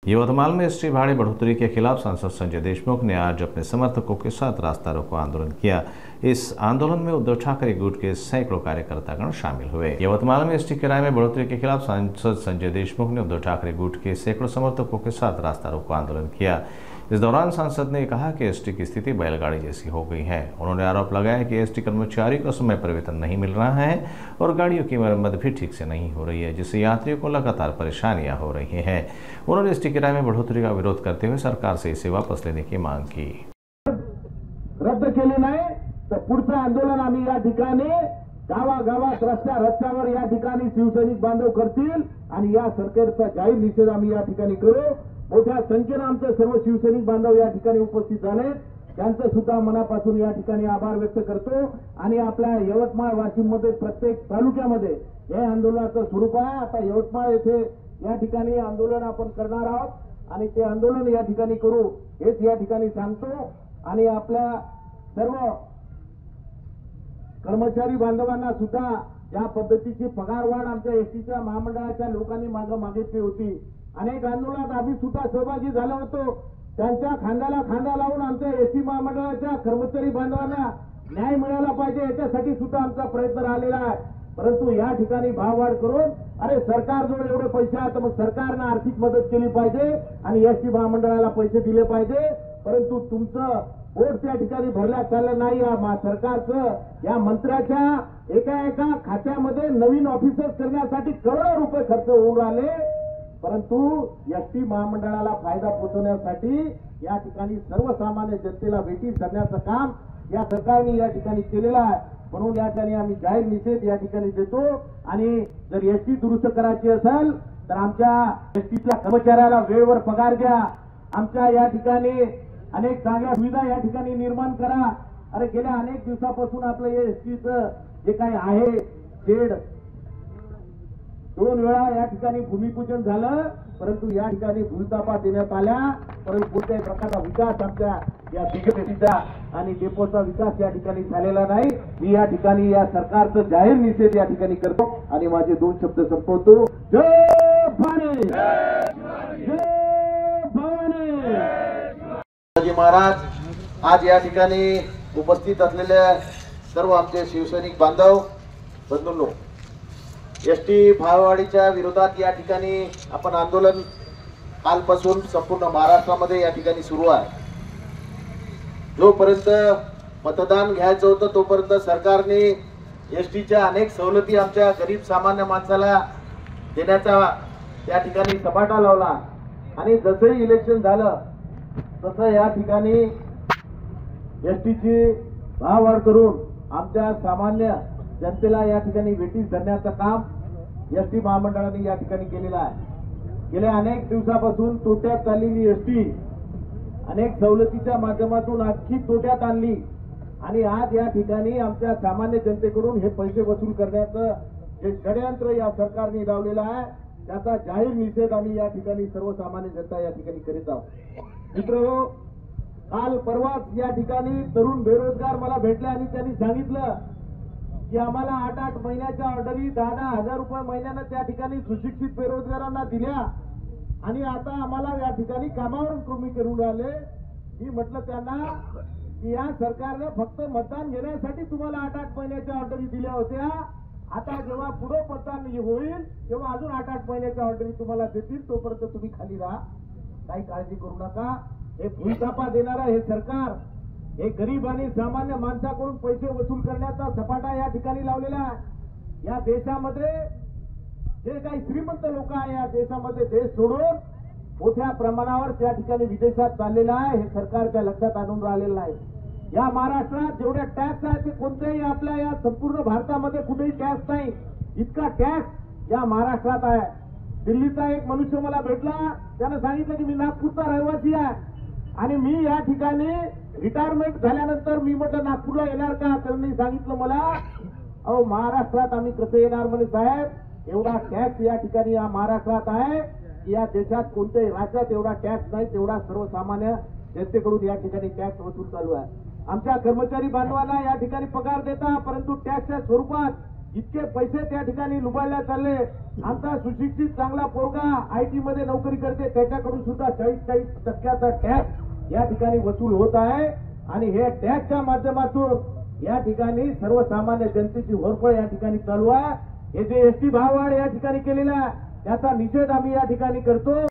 यवतमाल में एसटी भाड़े बढ़ोतरी के खिलाफ सांसद संजय देशमुख ने आज अपने समर्थकों के साथ रास्ता रोको आंदोलन किया। इस आंदोलन में उद्धव ठाकरे गुट के सैकड़ों कार्यकर्तागण शामिल हुए। यवतमाल में एसटी किराए में बढ़ोतरी के खिलाफ सांसद संजय देशमुख ने उद्धव ठाकरे गुट के सैकड़ों समर्थकों के साथ रास्ता रोको आंदोलन किया। इस दौरान सांसद ने कहा कि एसटी की स्थिति बैलगाड़ी जैसी हो गई है। उन्होंने आरोप लगाया कि एसटी कर्मचारियों को समय पर वेतन नहीं मिल रहा है और गाड़ियों की मरम्मत भी ठीक से नहीं हो रही है, जिससे यात्रियों को लगातार परेशानियां हो रही हैं। उन्होंने एसटी किराए में बढ़ोतरी का विरोध करते हुए सरकार से इसे वापस लेने की मांग की। रद्द केले नाही तर पुढचं आंदोलन आम्ही या ठिकाणी गावागावात रस्त्यावर या ठिकाणी शिवसैनिक बांधव करतील आणि या सरकारचा जाहीर निषेध आम्ही या ठिकाणी करू। मोठ्या संख्येने आमचे सर्व शिवसैनिक बांधव या ठिकाणी उपस्थित झाले, त्यांचं सुद्धा मनापासून या ठिकाणी आभार व्यक्त करतो। आणि आपल्या यवतमाळ वाशिम मध्ये प्रत्येक तालुक्यामध्ये हे आंदोलनाचं स्वरूप आहे। आता यवतमाळ येथे या ठिकाणी आंदोलन आपण करणार आहोत आणि ते आंदोलन या ठिकाणी करू हेच या ठिकाणी सांगतो। आणि आपल्या सर्व कर्मचारी बांधवांना सुद्धा ज्या पद्धतीची पगारवाढ आमच्या एसटीच्या महामंडळाच्या लोकांनी मागितली होती, अनेक आंदोलनात आम्ही सुद्धा सहभागी झालो होतो। त्यांच्या खांद्याला खांदा लावून आमच्या एसटी महामंडळाच्या कर्मचारी बांधवांना न्याय मिळाला पाहिजे याच्यासाठी सुद्धा आमचा प्रयत्न राहिलेला आहे। परंतु या ठिकाणी भाववाढ करून अरे सरकारजवळ एवढे पैसे आहेत तर मग सरकारनं आर्थिक मदत केली पाहिजे आणि एसटी महामंडळाला पैसे दिले पाहिजे। परंतु तुमचं पोट त्या ठिकाणी भरल्या चाललं नाही। या सरकारचं या मंत्र्याच्या एका खात्यामध्ये नवीन ऑफिसर्स करण्यासाठी करोडो रुपये खर्च होऊन राहिले, परंतु एसटी महामंडळाला फायदा पोहोचवण्यासाठी या ठिकाणी सर्वसामान्य जनतेला वेठीस धरण्याचं काम या सरकारने या ठिकाणी केलेलं आहे। म्हणून या ठिकाणी आम्ही जाहीर निषेध या ठिकाणी देतो। आणि जर एसटी दुरुस्त करायची असेल तर आमच्या एसटीच्या कर्मचाऱ्याला वेळेवर पगार द्या, आमच्या या ठिकाणी अनेक चांगल्या सुविधा या ठिकाणी निर्माण करा। अरे गेल्या अनेक दिवसापासून आपलं एसटीचं जे काही आहे शेड 2 वेळा या ठिकाणी भूमिपूजन झालं, परंतु या ठिकाणी भूलतापा देण्यात आल्या, परंतु कोणत्याही प्रकारचा विकास आमच्या या बिगेपीचा आणि डेपोचा विकास या ठिकाणी झालेला नाही। मी या ठिकाणी या सरकारचं जाहीर निषेध या ठिकाणी करतो आणि माझे 2 शब्द संपवतो। जय भवानी, जय भवानी। महाराज आज या ठिकाणी उपस्थित असलेल्या सर्व आमचे शिवसैनिक बांधव बंधूंनो, एसटी भाववाढीच्या विरोधात या ठिकाणी आपण आंदोलन कालपासून संपूर्ण महाराष्ट्रामध्ये या ठिकाणी सुरू आहे। जोपर्यंत मतदान घ्यायचं होतं तोपर्यंत सरकारने एसटीच्या अनेक सवलती आमच्या गरीब सामान्य माणसाला देण्याचा त्या ठिकाणी सपाटा लावला आणि जसंही इलेक्शन झालं तसं या ठिकाणी एसटीची भाववाढ करून आमच्या सामान्य जनतेला या ठिकाणी वेठीस धरण्याचं काम एसटी महामंडळाने या ठिकाणी केलेलं आहे। गेल्या अनेक दिवसापासून तोट्यात चाललेली एसटी अनेक सवलतीच्या माध्यमातून आणखी तोट्यात आणली आणि आज या ठिकाणी आमच्या सामान्य जनतेकडून हे पैसे वसूल करण्याचं जे षडयंत्र या सरकारने लावलेलं आहे त्याचा जाहीर निषेध आम्ही या ठिकाणी सर्वसामान्य जनता या ठिकाणी करीत आहोत। मित्रांनो, काल परवाच या ठिकाणी तरुण बेरोजगार मला भेटले आणि त्यांनी सांगितलं की आम्हाला 8-8 महिन्याच्या ऑर्डरी 10-10 हजार रुपये महिन्यानं त्या ठिकाणी सुशिक्षित बेरोजगारांना दिल्या आणि आता आम्हाला या ठिकाणी कामावरून कमी करून राहिले। मी म्हटलं त्यांना की या सरकारने फक्त मतदान घेण्यासाठी तुम्हाला 8-8 महिन्याच्या ऑर्डरी दिल्या होत्या, आता जेव्हा पुढे मतदान होईल तेव्हा अजून 8-8 महिन्याच्या ऑर्डरी तुम्हाला देतील, तोपर्यंत तुम्ही खाली राहा, काही काळजी करू नका। हे भूलतापा देणारा हे सरकार हे गरीब आणि सामान्य माणसाकडून पैसे वसूल करण्याचा सपाटा या ठिकाणी लावलेला आहे। या देशामध्ये जे काही श्रीमंत लोक आहे या देशामध्ये देश सोडून मोठ्या प्रमाणावर त्या ठिकाणी विदेशात चाललेला आहे, हे सरकारच्या लक्षात आणून राहिलेलं नाही। या महाराष्ट्रात जेवढ्या टॅक्स आहे ते कोणत्याही आपल्या या संपूर्ण भारतामध्ये कुठेही टॅक्स नाही, इतका टॅक्स या महाराष्ट्रात आहे। दिल्लीचा एक मनुष्य मला भेटला, त्याने सांगितलं की मी नागपूरचा रहिवासी आहे आणि मी या ठिकाणी रिटायरमेंट झाल्यानंतर मी म्हटलं नागपूरला येणार का, त्यांनी सांगितलं मला अहो महाराष्ट्रात आम्ही कसं येणार म्हणे साहेब, एवढा टॅक्स या ठिकाणी या महाराष्ट्रात आहे की या देशात कोणत्याही राज्यात एवढा टॅक्स नाही तेवढा सर्वसामान्य जनतेकडून या ठिकाणी टॅक्स वसूल चालू आहे। आमच्या कर्मचारी बांधवांना या ठिकाणी पगार देता, परंतु टॅक्सच्या स्वरूपात इतके पैसे त्या ठिकाणी लुबाडल्या चालले. आमचा सुशिक्षित चांगला पोरगा IT मध्ये नोकरी करते, त्याच्याकडून सुद्धा 40% टॅक्स या ठिकाणी वसूल होत आहे. आणि हे टॅक्सच्या माध्यमातून या ठिकाणी सर्वसामान्य जनतेची होरपळ या ठिकाणी चालू आहे. हे जे एसटी भाववाढ या ठिकाणी केलेला आहे त्याचा निषेध आम्ही या ठिकाणी करतो.